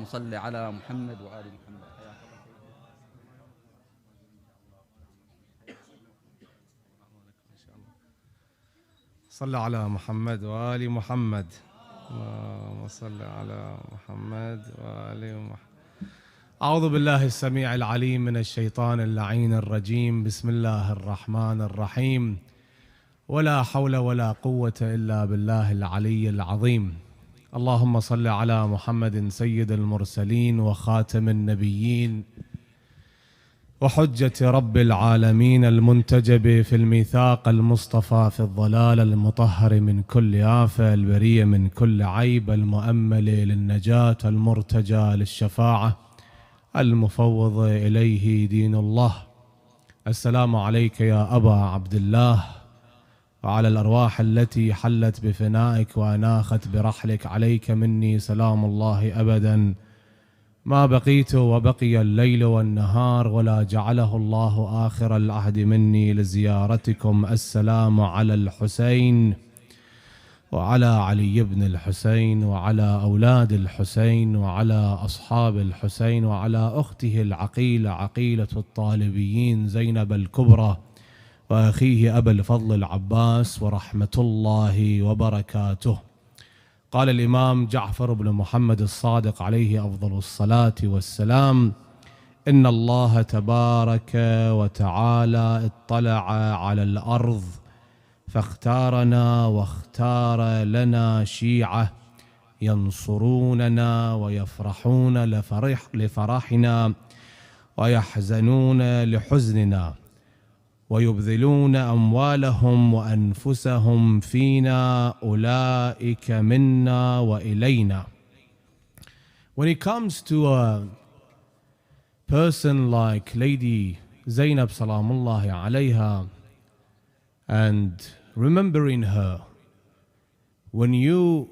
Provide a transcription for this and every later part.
اللهم صل على محمد وآل محمد. صل على محمد وآل محمد. اللهم صل على محمد وآل محمد. أعوذ بالله السميع العليم من الشيطان اللعين الرجيم. بسم الله الرحمن الرحيم. ولا حول ولا قوة إلا بالله العلي العظيم. اللهم صل على محمد سيد المرسلين وخاتم النبيين وحجة رب العالمين المنتجب في الميثاق المصطفى في الضلال المطهر من كل آفة البرية من كل عيب المؤمل للنجاة المرتجى للشفاعة المفوض إليه دين الله. السلام عليك يا أبا عبد الله وعلى الأرواح التي حلت بفنائك وأناخت برحلك. عليك مني سلام الله أبدا ما بقيت وبقي الليل والنهار ولا جعله الله آخر العهد مني لزيارتكم. السلام على الحسين وعلى علي بن الحسين وعلى أولاد الحسين وعلى أصحاب الحسين وعلى أخته العقيلة عقيلة الطالبيين زينب الكبرى وأخيه أبا الفضل العباس ورحمة الله وبركاته. قال الإمام جعفر بن محمد الصادق عليه أفضل الصلاة والسلام: إن الله تبارك وتعالى اطلع على الأرض فاختارنا واختار لنا شيعة ينصروننا ويفرحون لفرحنا ويحزنون لحزننا ويبذلون أموالهم وأنفسهم فينا أولئك منا وإلينا. When it comes to a person like Lady Zeynab salamullahi alayha and remembering her, when you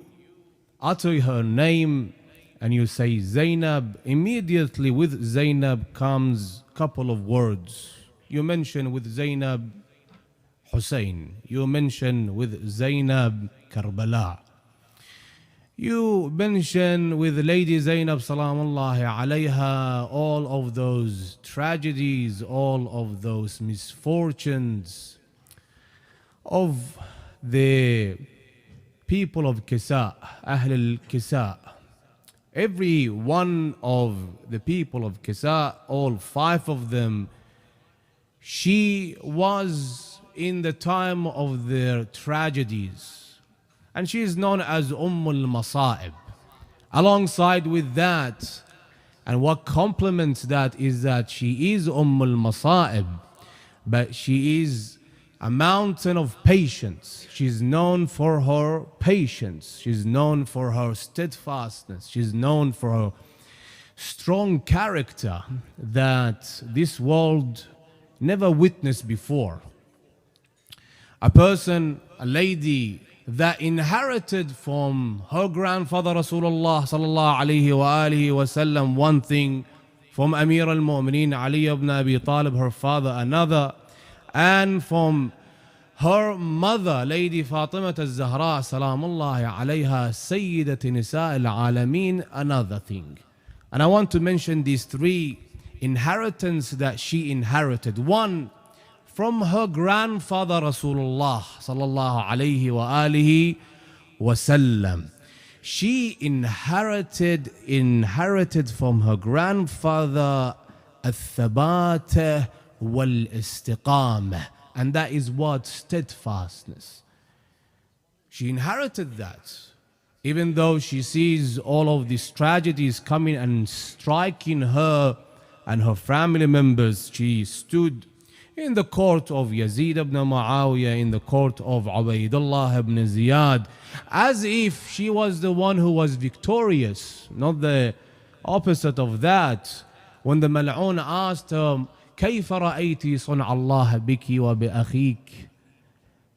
utter her name and you say Zeynab, immediately with Zeynab comes a couple of words. You mention with Zeynab Hussein. You mention with Zeynab Karbala. You mention with Lady Zeynab salamullahi alayha all of those tragedies, all of those misfortunes of the people of Kisa, Ahl al-Kisa. Every one of the people of Kisa, all 5 of them, she was in the time of their tragedies, and she is known as al-Masa'ib. Alongside with that, and what complements that is that she is al-Masa'ib, but she is a mountain of patience. She's known for her patience. She's known for her steadfastness. She's known for her strong character that this world never witnessed before. A person, a lady that inherited from her grandfather Rasulullah sallallahu alayhi wa alihi wa sallam one thing, from Amir al-Mu'mineen Ali ibn Abi Talib, her father, another, and from her mother, Lady Fatima al-Zahra salamullahi alayha, Sayyidat Nisa al-Alameen, another thing. And I want to mention these 3 inheritance that she inherited. One, from her grandfather Rasulullah sallallahu alayhi wa alihi wasallam. She inherited from her grandfather al-thabat wal-istiqamah, and that is what? Steadfastness. She inherited that. Even though she sees all of these tragedies coming and striking her and her family members, she stood in the court of Yazid ibn Muawiyah, in the court of Ubaydullah ibn Ziyad, as if she was the one who was victorious, not the opposite of that. When the Mal'un asked her, كيف رأيتي صنع الله بك وبأخيك?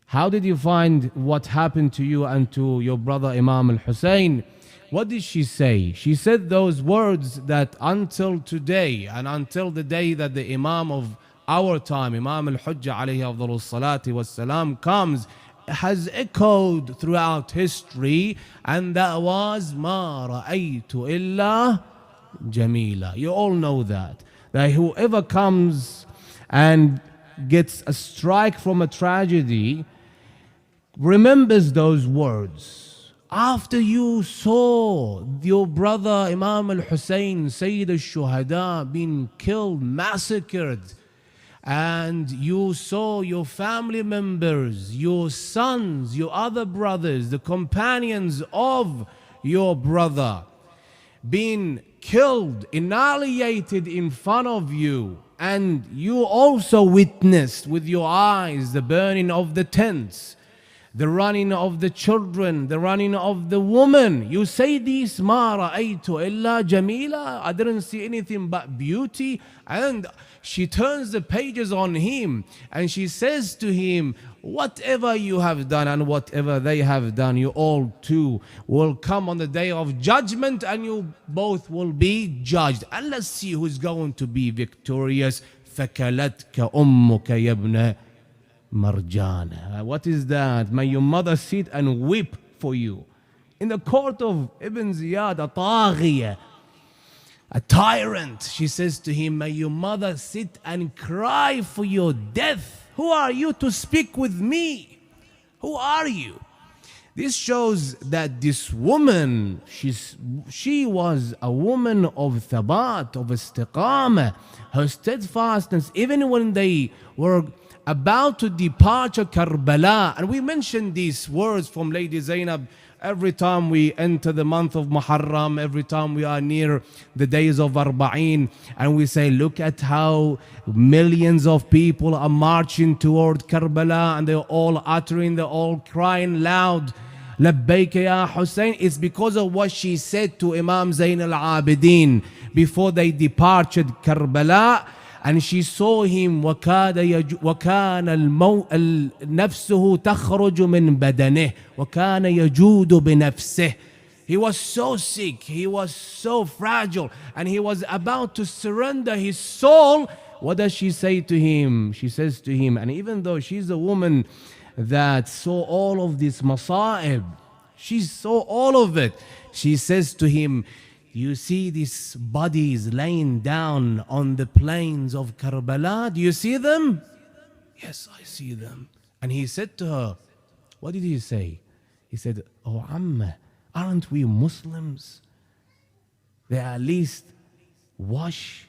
How did you find what happened to you and to your brother Imam al-Hussein? What did she say? She said those words that until today and until the day that the Imam of our time, Imam al-Hujjah alayhi afdalus salati wassalam, comes, has echoed throughout history, and that was ما رأيت إلا jamila. You all know that whoever comes and gets a strike from a tragedy remembers those words. After you saw your brother Imam al-Hussein, Sayyid al-Shuhada, being killed, massacred, and you saw your family members, your sons, your other brothers, the companions of your brother being killed, annihilated in front of you, and you also witnessed with your eyes the burning of the tents, the running of the children, the running of the woman. You say this, ma ra'aytu illa jamila, I didn't see anything but beauty. And she turns the pages on him and she says to him, whatever you have done and whatever they have done, you all too will come on the day of judgment and you both will be judged. And let's see who's going to be victorious. فَكَلَتْكَ أُمُّكَ يَبْنَ Marjan. What is that? May your mother sit and weep for you. In the court of Ibn Ziyad, a taghiya, a tyrant, she says to him, may your mother sit and cry for your death. Who are you to speak with me? Who are you? This shows that this woman, she was a woman of thabat, of istiqamah, her steadfastness, even when they were about to depart Karbala. And we mention these words from Lady Zeynab every time we enter the month of Muharram, every time we are near the days of Arba'een, and we say, look at how millions of people are marching toward Karbala, and they're all uttering, they're all crying loud, Labbaik ya Hussein. It's because of what she said to Imam Zayn al-Abidin before they departed Karbala. And she saw him وكان نفسه تخرج من بدنه وكان يجود بنفسه. He was so sick, he was so fragile, and he was about to surrender his soul. What does she say to him? She says to him, and even though she's a woman that saw all of this masa'ib, she saw all of it, she says to him, you see these bodies laying down on the plains of Karbala? Do you see them? Yes, I see them. And he said to her, what did he say? He said, oh Amma, aren't we Muslims? They at least wash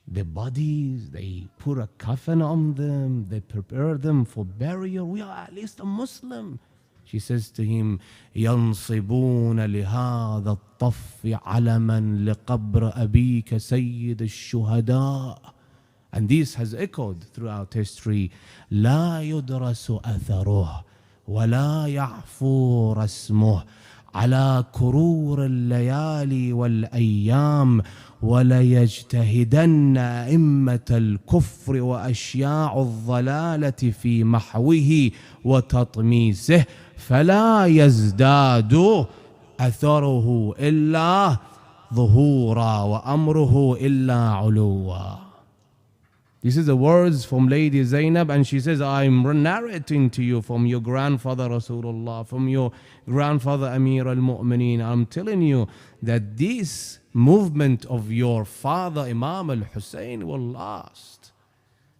the bodies, they put a coffin on them, they prepare them for burial. We are at least a Muslim. She says to him, ينصبون لهذا الطف علما لقبر أبيك سيد الشهداء. And this has echoed throughout history. لا يدرس أثره ولا يعفو رسمه على كرور الليالي والأيام وليجتهدن أئمة الكفر وأشياع الضلالة في محوه وتطميسه فلا يزداد أثره إلا ظهورا وأمره إلا علوا. This is the words from Lady Zeynab, and she says, I'm narrating to you from your grandfather Rasulullah, from your grandfather Amir al-Mu'mineen. I'm telling you that this movement of your father Imam al-Hussein will last.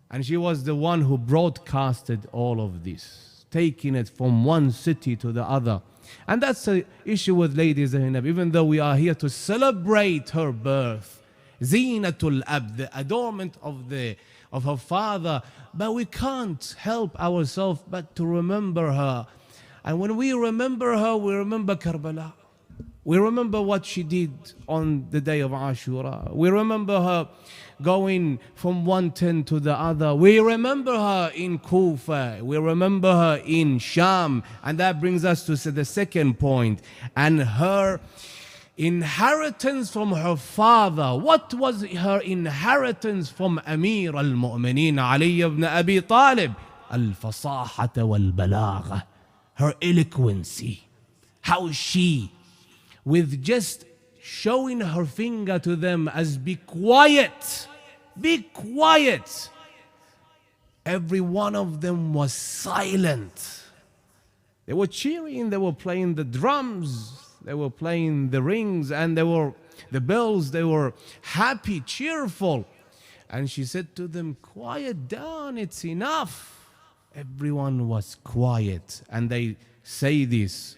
And she was the one who broadcasted all of this, taking it from one city to the other. And that's the issue with Lady Zeynab. Even though we are here to celebrate her birth, Zinatul Ab, the adornment of her father, but we can't help ourselves but to remember her. And when we remember her, we remember Karbala. We remember what she did on the day of Ashura. We remember her going from one tent to the other. We remember her in Kufa. We remember her in Sham. And that brings us to the second point. And her inheritance from her father. What was her inheritance from Amir al-Mu'mineen Ali ibn Abi Talib? Al-fasahata wal-balagha. Her eloquency. How she, with just showing her finger to them as be quiet, every one of them was silent. They were cheering, they were playing the drums, they were playing the rings, and they were the bells, they were happy, cheerful. And she said to them, quiet down, it's enough. Everyone was quiet. And they say this,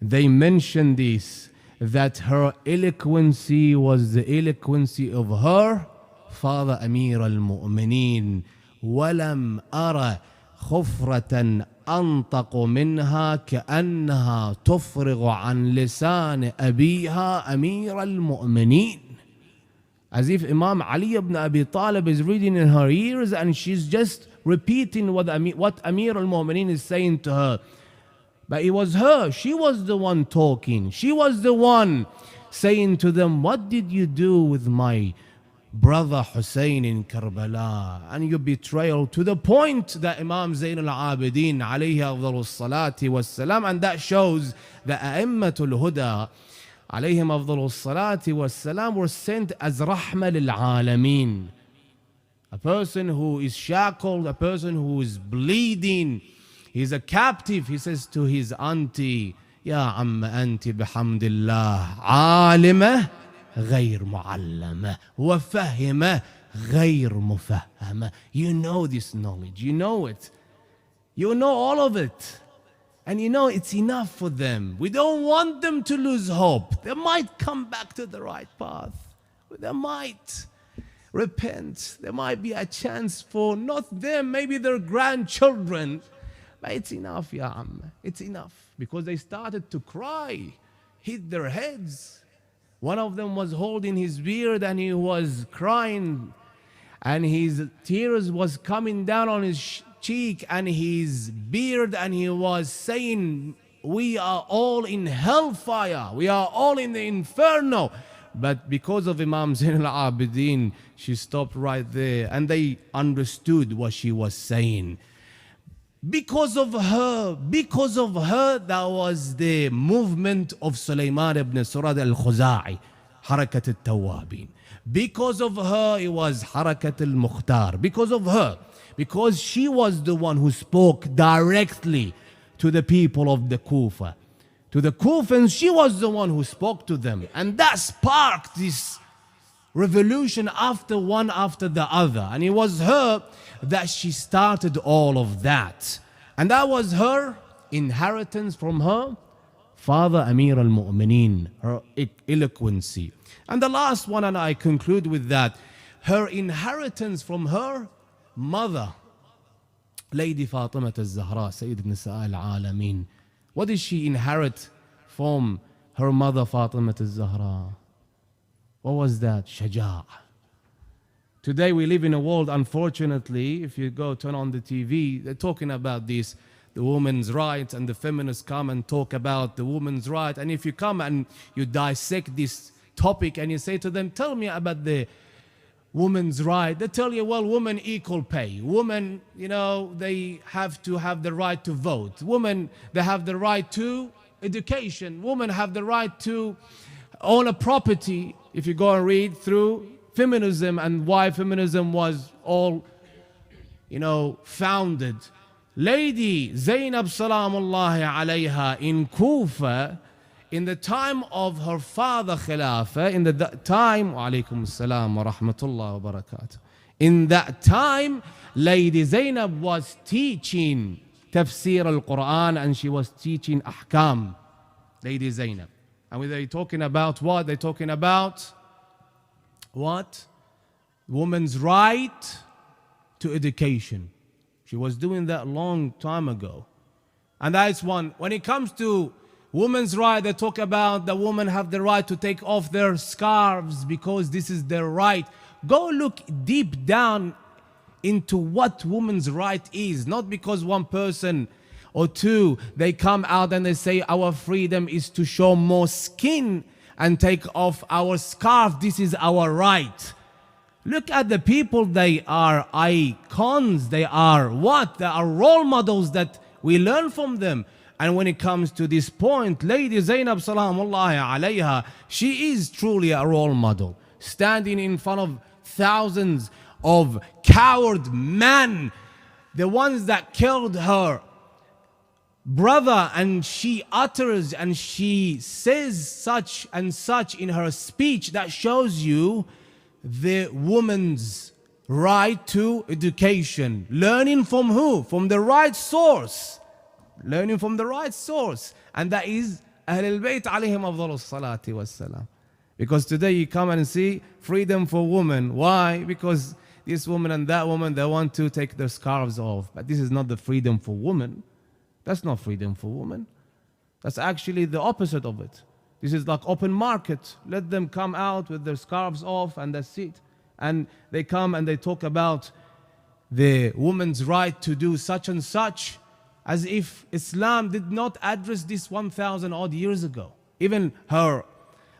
they mention this, that her eloquency was the eloquency of her father Amir al-Mu'mineen. وَلَمْ أَرَ خُفْرَةً أنطق منها كأنها تفرغ عن لسان أبيها أمير المؤمنين. As if Imam Ali ibn Abi Talib is reading in her ears and she's just repeating what Amir al-Mu'mineen is saying to her. But it was her, she was the one talking. She was the one saying to them, what did you do with my brother Hussein in Karbala, and your betrayal, to the point that Imam Zayn al-Abidin alayhi afdalus salati was salam, and that shows that A'immatul Huda alayhim afdalus salati was salam were sent as rahma lil alameen. A person who is shackled, a person who is bleeding, he's a captive, he says to his auntie, Ya amma anti bihamdillah alimah غير معلمة وفهمة غير مفهمة. You know this knowledge, you know it, you know all of it, and you know it's enough for them. We don't want them to lose hope. They might come back to the right path, they might repent, there might be a chance for not them, maybe their grandchildren. But it's enough, ya Amma, it's enough, because they started to cry, hit their heads. One of them was holding his beard and he was crying, and his tears was coming down on his cheek and his beard, and he was saying, we are all in hellfire, we are all in the inferno. But because of Imam Zayn al-Abidin, she stopped right there and they understood what she was saying. Because of her, that was the movement of Sulaiman ibn Surad al-Khuza'i, Harakat al-Tawabin. Because of her, it was Harakat al-Mukhtar. Because of her, because she was the one who spoke directly to the people of the Kufa. To the Kufans, she was the one who spoke to them. And that sparked this revolution one after the other. And it was her that she started all of that. And that was her inheritance from her father Amir al-Mu'mineen, her eloquency. And the last one, and I conclude with that, her inheritance from her mother, Lady Fatima al-Zahra, Sayyid Nisa al-Alameen. What did she inherit from her mother Fatima al-Zahra? What was that? Shaja'. Today we live in a world, unfortunately, if you go turn on the TV, they're talking about this, the women's rights, and the feminists come and talk about the women's right. And if you come and you dissect this topic and you say to them, tell me about the women's right, they tell you, well, women equal pay. Women, they have to have the right to vote. Women, they have the right to education. Women have the right to own a property. If you go and read through feminism and why feminism was all, founded. Lady Zeynab salamullahi alayha in Kufa, in the time of her father Khilafah, in the time, wa alaykum assalam wa rahmatullah wa barakatuh. In that time, Lady Zeynab was teaching tafsir al-Quran and she was teaching ahkam. Lady Zeynab. And they're talking about what? They're talking about what? Women's right to education. She was doing that a long time ago. And that's one. When it comes to women's right, they talk about the women have the right to take off their scarves because this is their right. Go look deep down into what women's right is. Not because one person or two, they come out and they say our freedom is to show more skin and take off our scarf. This is our right. Look at the people, they are icons. They are what? They are role models that we learn from them. And when it comes to this point, Lady Zeynab salamullahi alayha, she is truly a role model. Standing in front of thousands of coward men, the ones that killed her brother, and she utters and she says such and such in her speech, that shows you the woman's right to education. Learning from who? From the right source. Learning from the right source. And that is Ahlul Bayt alayhim afdalus salati wassalam. Because today you come and see freedom for women. Why? Because this woman and that woman, they want to take their scarves off. But this is not the freedom for women. That's not freedom for women. That's actually the opposite of it. This is like open market. Let them come out with their scarves off and that's it. And they come and they talk about the woman's right to do such and such, as if Islam did not address this 1,000 odd years ago. Even her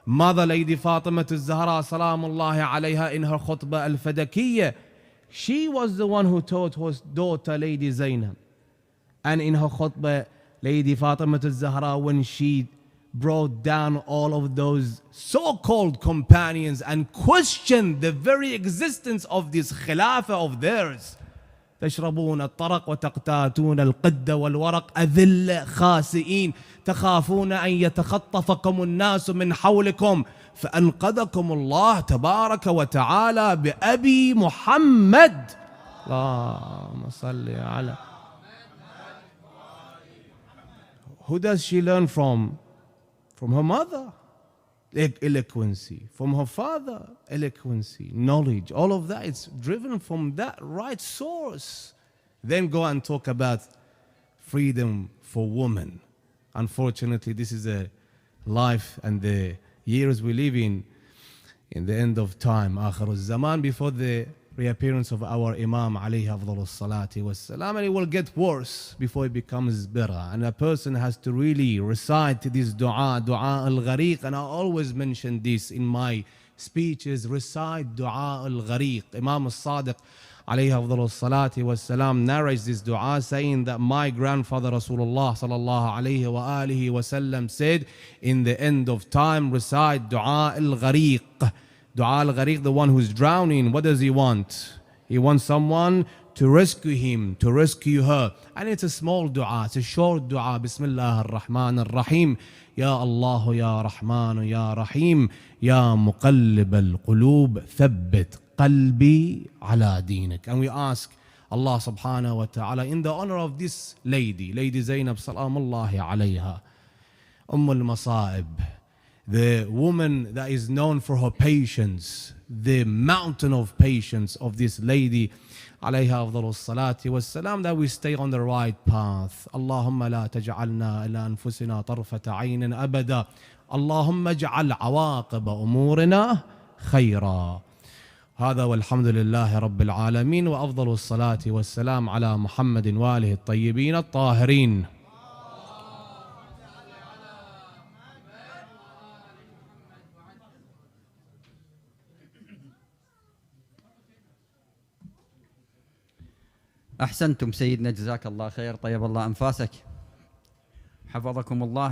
mother, Lady Fatima al-Zahra, salamullahi alayha, in her khutbah al-Fadakiyya, she was the one who taught her daughter, Lady Zeynab. And in her khutbah, Lady Fatima al-Zahra, when she brought down all of those so-called companions and questioned the very existence of this khilafah of theirs, تشربون الطرق وتقتاتون القد والورق أذل خاسئين تخافون أن يتخطفكم الناس من حولكم فأنقذكم الله تبارك وتعالى بأبي محمد. اللهم صل على. Who does she learn from? From her mother, eloquency. From her father, eloquency, knowledge. All of that is driven from that right source. Then go and talk about freedom for women. Unfortunately, this is a life and the years we live in the end of time, Akhir zaman, before the reappearance of our Imam alayhi afdalus salati wassalam, and it will get worse before it becomes better. And a person has to really recite this dua al-ghariq, and I always mention this in my speeches, recite dua al-ghariq. Imam al-Sadiq alayhi afdalus salati wassalam narrates this dua, saying that my grandfather Rasulullah sallallahu alayhi wa alihi wasallam said, in the end of time, recite dua al-ghariq. Dua al-Ghariq, the one who's drowning, what does he want? He wants someone to rescue him, to rescue her. And it's a small dua, it's a short dua. Bismillah ar-Rahman ar-Rahim. Ya Allah, Ya Rahman, Ya Rahim. Ya Muqallib al-Qulub, Thabbit qalbi ala dinik. And we ask Allah subhanahu wa ta'ala, in the honor of this lady, Lady Zeynab salamullahi alayha, al-Masa'ib, the woman that is known for her patience, the mountain of patience of this lady, alayha afdalus salati wassalam, that we stay on the right path. Allahumma la taj'alna ila anfusina tarfata aynin abada. Allahumma ij'al awaqib umurina khayra. هذا والحمد لله رب العالمين وأفضل الصلاة والسلام على محمد وآله الطيبين الطاهرين. أحسنتم سيدنا، جزاك الله خير، طيب الله أنفاسك، حفظكم الله.